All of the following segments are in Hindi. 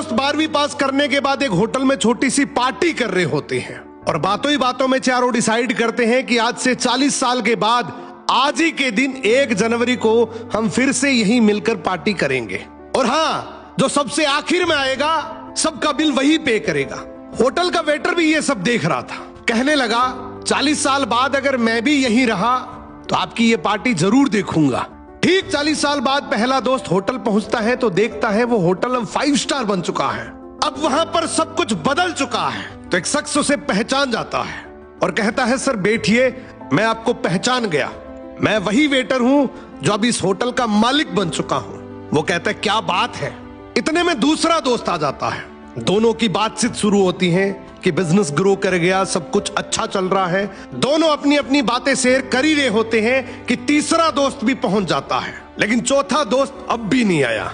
दोस्त 12वीं पास करने के बाद एक होटल में छोटी सी पार्टी कर रहे होते हैं और बातों ही बातों में चारों डिसाइड करते हैं कि आज से 40 साल के बाद आज ही के दिन 1 जनवरी को हम फिर से यहीं मिलकर पार्टी करेंगे। और हाँ, जो सबसे आखिर में आएगा सबका बिल वही पे करेगा। होटल का वेटर भी ये सब देख रहा था। कहने लगा 40 साल बाद अगर मैं भी यहीं रहा तो आपकी ये पार्टी जरूर देखूंगा। ठीक 40 साल बाद पहला दोस्त होटल पहुंचता है तो देखता है वो होटल अब 5 स्टार बन चुका है। अब वहां पर सब कुछ बदल चुका है। तो एक शख्स उसे पहचान जाता है और कहता है सर बैठिए, मैं आपको पहचान गया, मैं वही वेटर हूं जो अब इस होटल का मालिक बन चुका हूं। वो कहता है क्या बात है। इतने में दूसरा दोस्त आ जाता है। दोनों की बातचीत शुरू होती है कि बिजनेस ग्रो कर गया, सब कुछ अच्छा चल रहा है। दोनों अपनी अपनी बातें शेयर कर ही रहे होते हैं कि तीसरा दोस्त भी पहुंच जाता है, लेकिन चौथा दोस्त अब भी नहीं आया।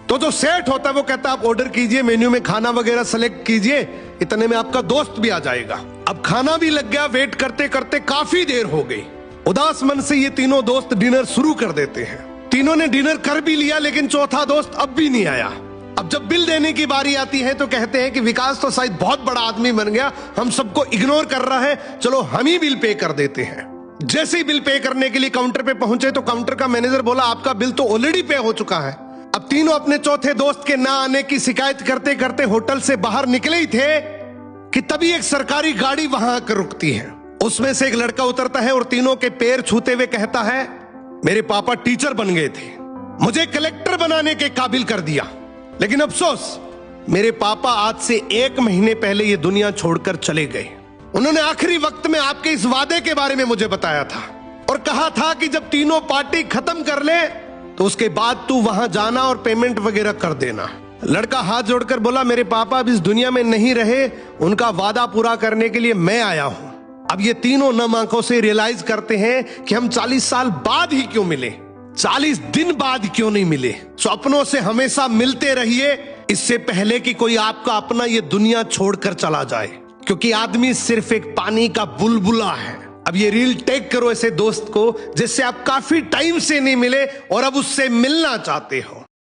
तो जो सेठ होता है वो कहता है आप ऑर्डर कीजिए, मेन्यू में खाना वगैरह सेलेक्ट कीजिए, इतने में आपका दोस्त भी आ जाएगा। अब खाना भी लग गया। वेट करते करते काफी देर हो गई। उदास मन से ये तीनों दोस्त डिनर शुरू कर देते हैं। तीनों ने डिनर कर भी लिया, लेकिन चौथा दोस्त अब भी नहीं आया। अब जब बिल देने की बारी आती है तो कहते हैं कि विकास तो शायद बहुत बड़ा आदमी बन गया, हम सबको इग्नोर कर रहा है, चलो हम ही बिल पे कर देते हैं। जैसे ही बिल पे करने के लिए काउंटर पे पहुंचे तो काउंटर का मैनेजर बोला आपका बिल तो ऑलरेडी पे हो चुका है। अब तीनों अपने चौथे दोस्त के ना आने की शिकायत करते करते होटल से बाहर निकले ही थे कि तभी एक सरकारी गाड़ी वहां आकर रुकती है। उसमें से एक लड़का उतरता है और तीनों के पैर छूते हुए कहता है मेरे पापा टीचर बन गए थे, मुझे कलेक्टर बनाने के काबिल कर दिया, लेकिन अफसोस मेरे पापा आज से 1 महीने पहले ये दुनिया छोड़कर चले गए। उन्होंने आखिरी वक्त में आपके इस वादे के बारे में मुझे बताया था और कहा था कि जब तीनों पार्टी खत्म कर ले तो उसके बाद तू वहां जाना और पेमेंट वगैरह कर देना। लड़का हाथ जोड़कर बोला मेरे पापा अब इस दुनिया में नहीं रहे, उनका वादा पूरा करने के लिए मैं आया हूं। अब ये तीनों नम आंखों से रियलाइज करते हैं कि हम 40 साल बाद ही क्यों मिले, 40 दिन बाद क्यों नहीं मिले। स्वप्नों से हमेशा मिलते रहिए, इससे पहले कि कोई आपका अपना ये दुनिया छोड़कर चला जाए, क्योंकि आदमी सिर्फ एक पानी का बुलबुला है। अब ये रील टेक करो ऐसे दोस्त को जिससे आप काफी टाइम से नहीं मिले और अब उससे मिलना चाहते हो।